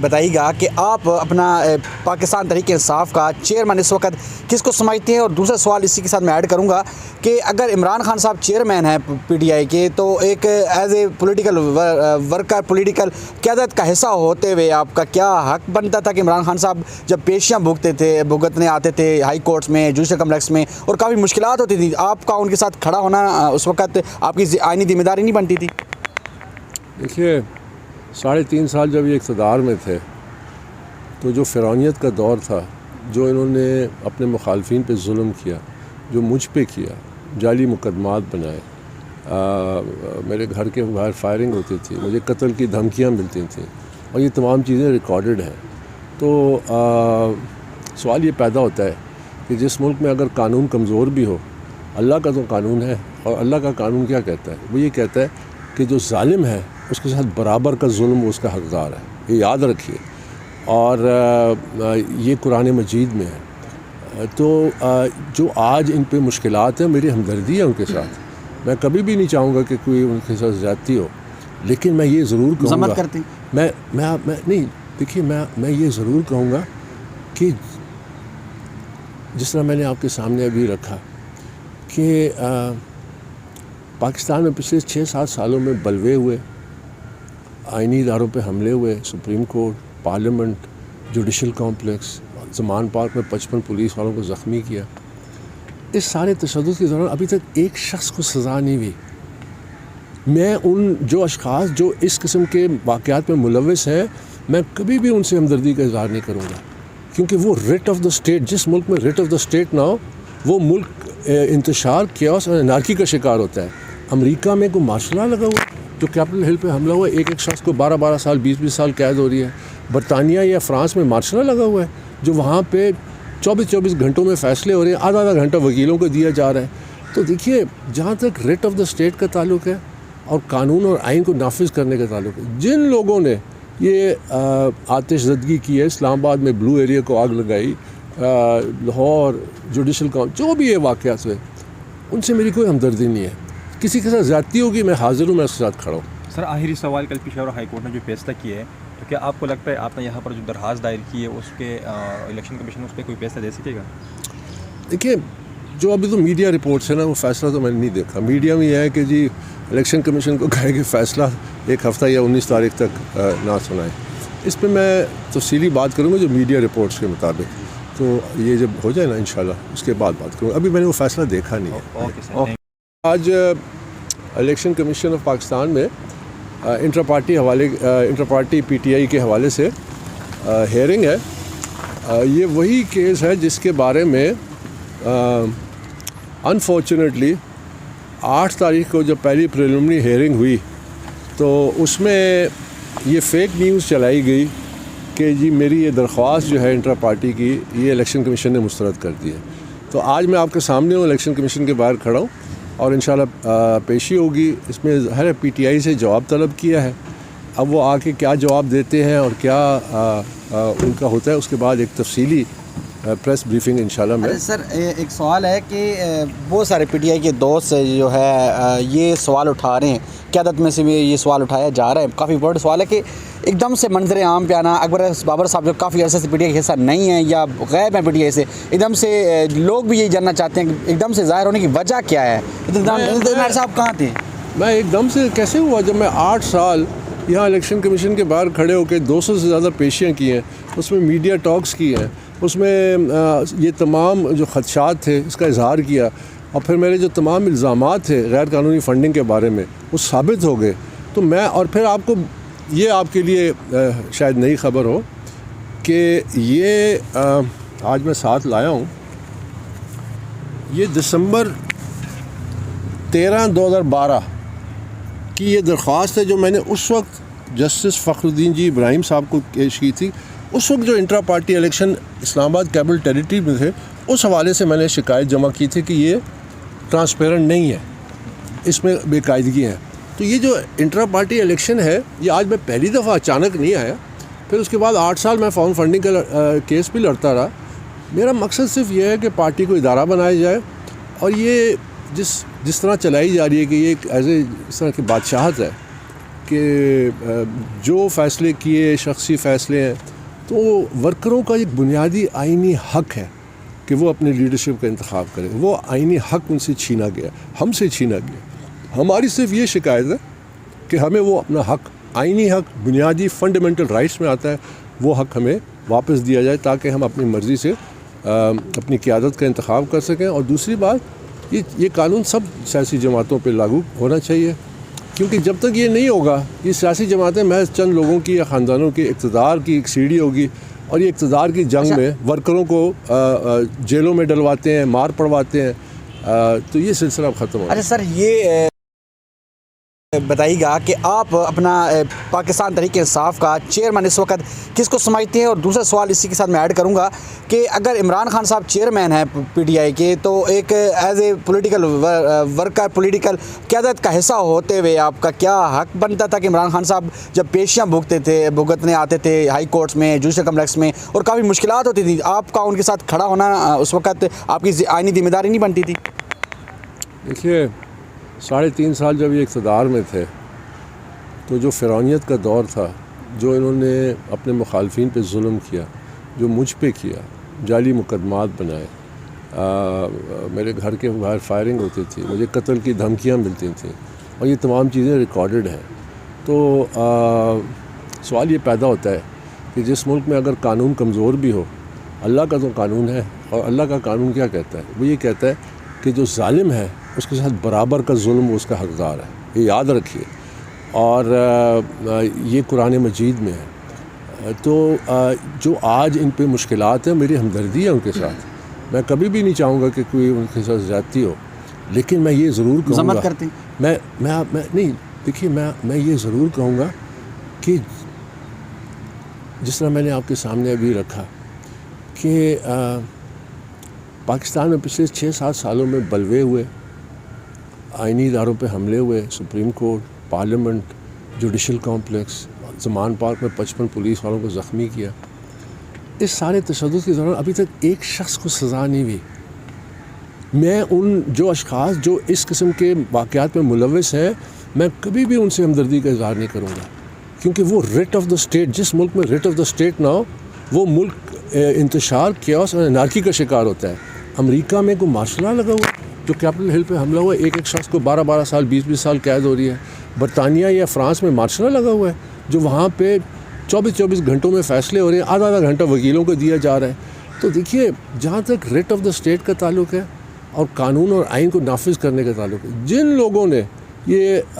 بتائیے گا کہ آپ اپنا پاکستان تحریک انصاف کا چیئرمین اس وقت کس کو سمجھتے ہیں؟ اور دوسرا سوال اسی کے ساتھ میں ایڈ کروں گا کہ اگر عمران خان صاحب چیئرمین ہیں پی ٹی آئی کے، تو ایک as a political worker, political قیادت کا حصہ ہوتے ہوئے آپ کا کیا حق بنتا تھا کہ عمران خان صاحب جب پیشیاں بھگتنے آتے تھے ہائی کورٹس میں، جوڈیشل کمپلیکس میں، اور کافی مشکلات ہوتی تھی، آپ کا ان کے ساتھ کھڑا ہونا اس وقت آپ کی آئینی ذمہ داری نہیں بنتی تھی؟ دیکھیے 3.5 سال جب یہ اقتدار میں تھے تو جو فرعونیت کا دور تھا، جو انہوں نے اپنے مخالفین پہ ظلم کیا، جو مجھ پہ کیا، جعلی مقدمات بنائے، میرے گھر کے باہر فائرنگ ہوتی تھی، مجھے قتل کی دھمکیاں ملتی تھیں، اور یہ تمام چیزیں ریکارڈڈ ہیں. تو سوال یہ پیدا ہوتا ہے کہ جس ملک میں اگر قانون کمزور بھی ہو، اللہ کا تو قانون ہے، اور اللہ کا قانون کیا کہتا ہے؟ وہ یہ کہتا ہے کہ جو ظالم ہے اس کے ساتھ برابر کا ظلم اس کا حقدار ہے. یہ یاد رکھیے، اور یہ قرآن مجید میں ہے. تو جو آج ان پہ مشکلات ہیں، میری ہمدردی ہے ان کے ساتھ. میں کبھی بھی نہیں چاہوں گا کہ کوئی ان کے ساتھ زیادتی ہو، لیکن میں یہ ضرور کہوں گا، میں نہیں، دیکھیے میں یہ ضرور کہوں گا کہ جس طرح میں نے آپ کے سامنے ابھی رکھا کہ پاکستان میں پچھلے 6-7 سالوں میں بلوے ہوئے، آئینی اداروں پہ حملے ہوئے، supreme court, parliament, judicial complex, زمان پارک میں 55 پولیس والوں کو زخمی کیا. اس سارے تشدد کے دوران ابھی تک ایک شخص کو سزا نہیں ہوئی. میں ان جو اشخاص جو اس قسم کے واقعات میں ملوث ہیں، میں کبھی بھی ان سے ہمدردی کا اظہار نہیں کروں گا، کیونکہ وہ ریٹ آف دا اسٹیٹ، جس ملک میں ریٹ آف دا اسٹیٹ نہ ہو، وہ ملک انتشار، کیوس اور انارکی کا شکار ہوتا ہے. امریکہ میں کوئی مارشل لا لگا ہوا جو کیپٹل ہل پہ حملہ ہوا، ایک شخص کو 12 سال 20 سال قید ہو رہی ہے. برطانیہ یا فرانس میں مارشل لا لگا ہوا ہے جو وہاں پہ 24 گھنٹوں میں فیصلے ہو رہے ہیں، آدھا گھنٹہ وکیلوں کو دیا جا رہا ہے. تو دیکھیے، جہاں تک ریٹ آف دا اسٹیٹ کا تعلق ہے اور قانون اور آئین کو نافذ کرنے کا تعلق ہے، جن لوگوں نے یہ آتش زدگی کی ہے، اسلام آباد میں بلو ایریا کو آگ لگائی، لاہور جوڈیشل جو بھی یہ واقعات ہوئے، ان سے میری کوئی ہمدردی نہیں ہے. کسی کے ساتھ زیادتی ہوگی، میں حاضر ہوں، میں اس کے ساتھ کھڑا ہوں. سر، آخری سوال، کل پشاور ہائی کورٹ نے جو فیصلہ کیا ہے، تو کیا آپ کو لگتا ہے آپ نے یہاں پر جو درخواست دائر کی ہے اس کے الیکشن کمیشن اس پہ کوئی فیصلہ دے سکے گا؟ دیکھیے، جو ابھی تو میڈیا رپورٹس ہیں نا، وہ فیصلہ تو میں نے نہیں دیکھا. میڈیا میں یہ ہے کہ جی الیکشن کمیشن کو کہے کہ فیصلہ 1 ہفتہ یا 19 تاریخ تک نہ سنائے. اس پہ میں تفصیلی بات کروں گا جو میڈیا رپورٹس کے مطابق. تو یہ جب ہو جائے نا انشاءاللہ اس کے بعد بات کروں گا. ابھی میں نے وہ فیصلہ دیکھا نہیں ہے. آج الیکشن کمیشن آف پاکستان میں inter party P T I کے حوالے سے ہیئرنگ ہے. یہ وہی کیس ہے جس کے بارے میں انفارچونیٹلی 8 تاریخ کو جب پہلی پریلیمنری ہیئرنگ ہوئی تو اس میں یہ فیک نیوز چلائی گئی کہ جی میری یہ درخواست جو ہے انٹر پارٹی کی، یہ الیکشن کمیشن نے مسترد کر دی ہے. تو آج میں آپ کے سامنے ہوں، الیکشن کمیشن کے باہر کھڑا ہوں، اور انشاءاللہ پیشی ہوگی. اس میں ہر پی ٹی آئی سے جواب طلب کیا ہے. اب وہ آ کے کیا جواب دیتے ہیں اور کیا ان کا ہوتا ہے، اس کے بعد ایک تفصیلی پریس بریفنگ انشاءاللہ میں. سر، ایک سوال ہے کہ بہت سارے پی ٹی آئی کے دوست جو ہے یہ سوال اٹھا رہے ہیں، قیادت میں سے بھی یہ سوال اٹھایا جا رہا ہے، کافی بڑا سوال ہے کہ ایک دم سے منظر عام پہ آنا. اکبر بابر صاحب جو کافی عرصے سے پی ٹی آئی کا حصہ نہیں ہیں یا غائب ہیں پی ٹی آئی سے، ایک دم سے لوگ بھی یہی جاننا چاہتے ہیں کہ ایک دم سے ظاہر ہونے کی وجہ کیا ہے؟ عمر صاحب کہاں تھے؟ میں ایک دم سے کیسے ہوا؟ جب میں 8 سال یہاں الیکشن کمیشن کے باہر کھڑے ہو کے 200 سے زیادہ پیشیاں کی ہیں، اس میں میڈیا ٹاکس کی ہیں، اس میں یہ تمام جو خدشات تھے اس کا اظہار کیا، اور پھر میرے جو تمام الزامات تھے غیر قانونی فنڈنگ کے بارے میں وہ ثابت ہو گئے. تو میں، اور پھر آپ کو یہ، آپ کے لیے شاید نئی خبر ہو کہ یہ آج میں ساتھ لایا ہوں، یہ دسمبر 13 2012 کی یہ درخواست ہے جو میں نے اس وقت جسٹس فخر الدین جی ابراہیم صاحب کو پیش کی تھی. اس وقت جو انٹرا پارٹی الیکشن اسلام آباد کیپٹل ٹیریٹری میں تھے، اس حوالے سے میں نے شکایت جمع کی تھی کہ یہ ٹرانسپیرنٹ نہیں ہے، اس میں بے قاعدگی ہے. تو یہ جو انٹرا پارٹی الیکشن ہے، یہ آج میں پہلی دفعہ اچانک نہیں آیا. پھر اس کے بعد 8 سال میں فارم فنڈنگ کا کیس بھی لڑتا رہا. میرا مقصد صرف یہ ہے کہ پارٹی کو ادارہ بنایا جائے، اور یہ جس طرح چلائی جا رہی ہے کہ یہ ایک ایز اے اس طرح کی بادشاہت ہے، کہ جو فیصلے کیے شخصی فیصلے ہیں تو ورکروں کا ایک بنیادی آئینی حق ہے کہ وہ اپنے لیڈرشپ کا انتخاب کریں. وہ آئینی حق ان سے چھینا گیا, ہم سے چھینا گیا. ہماری صرف یہ شکایت ہے کہ ہمیں وہ اپنا حق, آئینی حق, بنیادی فنڈامنٹل رائٹس میں آتا ہے, وہ حق ہمیں واپس دیا جائے تاکہ ہم اپنی مرضی سے اپنی قیادت کا انتخاب کر سکیں. اور دوسری بات, یہ قانون سب سیاسی جماعتوں پہ لاگو ہونا چاہیے, کیونکہ جب تک یہ نہیں ہوگا, یہ سیاسی جماعتیں محض چند لوگوں کی یا خاندانوں کی اقتدار کی ایک سیڑھی ہوگی, اور یہ اقتدار کی جنگ میں ورکروں کو جیلوں میں ڈلواتے ہیں, مار پڑواتے ہیں, تو یہ سلسلہ اب ختم ہوگا. اچھا سر, یہ بتائیے گا کہ آپ اپنا پاکستان تحریک انصاف کا چیئرمین اس وقت کس کو سمجھتے ہیں؟ اور دوسرا سوال اسی کے ساتھ میں ایڈ کروں گا کہ اگر عمران خان صاحب چیئرمین ہیں پی ٹی آئی کے, تو ایک as a political worker, political قیادت کا حصہ ہوتے ہوئے آپ کا کیا حق بنتا تھا کہ عمران خان صاحب جب پیشیاں بھگتنے آتے تھے ہائی کورٹس میں, جوڈیشل کمپلیکس میں, اور کافی مشکلات ہوتی تھیں, آپ کا ان کے ساتھ کھڑا ہونا اس وقت آپ کی آئینی ذمہ داری نہیں بنتی تھی؟ دیکھیے, 3.5 سال جب یہ اقتدار میں تھے تو جو فرعونیت کا دور تھا, جو انہوں نے اپنے مخالفین پہ ظلم کیا, جو مجھ پہ کیا, جعلی مقدمات بنائے, میرے گھر کے باہر فائرنگ ہوتی تھی, مجھے قتل کی دھمکیاں ملتی تھیں, اور یہ تمام چیزیں ریکارڈڈ ہیں. تو سوال یہ پیدا ہوتا ہے کہ جس ملک میں اگر قانون کمزور بھی ہو, اللہ کا تو قانون ہے, اور اللہ کا قانون کیا کہتا ہے؟ وہ یہ کہتا ہے کہ جو ظالم ہے اس کے ساتھ برابر کا ظلم اس کا حقدار ہے. یہ یاد رکھیے, اور یہ قرآن مجید میں ہے. تو جو آج ان پہ مشکلات ہیں, میری ہمدردی ہے ان کے ساتھ, میں کبھی بھی نہیں چاہوں گا کہ کوئی ان کے ساتھ زیادتی ہو, لیکن میں یہ ضرور کہوں گا, میں نہیں, دیکھیے, میں یہ ضرور کہوں گا کہ جس طرح میں نے آپ کے سامنے ابھی رکھا کہ پاکستان میں پچھلے 6-7 سالوں میں بلوے ہوئے, آئینی اداروں پہ حملے ہوئے, supreme court, parliament, judicial complex, زمان پارک میں 55 پولیس والوں کو زخمی کیا. اس سارے تشدد کے دوران ابھی تک ایک شخص کو سزا نہیں ہوئی. میں ان جو اشخاص جو اس قسم کے واقعات میں ملوث ہیں, میں کبھی بھی ان سے ہمدردی کا اظہار نہیں کروں گا, کیونکہ وہ ریٹ آف دا اسٹیٹ, جس ملک میں ریٹ آف دا اسٹیٹ نہ ہو, وہ ملک انتشار, کیوس اور انارکی کا شکار ہوتا ہے. امریکہ میں کوئی مارشل لا لگا ہوا جو کیپٹل ہل پہ حملہ ہوا, ایک شخص کو 12 سال 20 سال قید ہو رہی ہے. برطانیہ یا فرانس میں مارشل لا لگا ہوا ہے جو وہاں پہ 24 گھنٹوں میں فیصلے ہو رہے ہیں, آدھا گھنٹہ وکیلوں کو دیا جا رہا ہے. تو دیکھیے, جہاں تک ریٹ آف دا اسٹیٹ کا تعلق ہے اور قانون اور آئین کو نافذ کرنے کا تعلق ہے, جن لوگوں نے یہ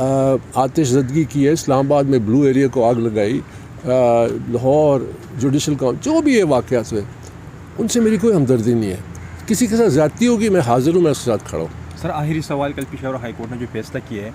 آتش زدگی کی ہے, اسلام آباد میں بلو ایریا کو آگ لگائی, لاہور جوڈیشل جو بھی یہ واقعات ہوئے, ان سے میری کوئی ہمدردی نہیں ہے. کسی کے ساتھ زیادتی ہوگی, میں حاضر ہوں, میں اس کے ساتھ کھڑا ہوں. سر, آخری سوال, کل پشاور ہائی کورٹ نے جو فیصلہ کیا ہے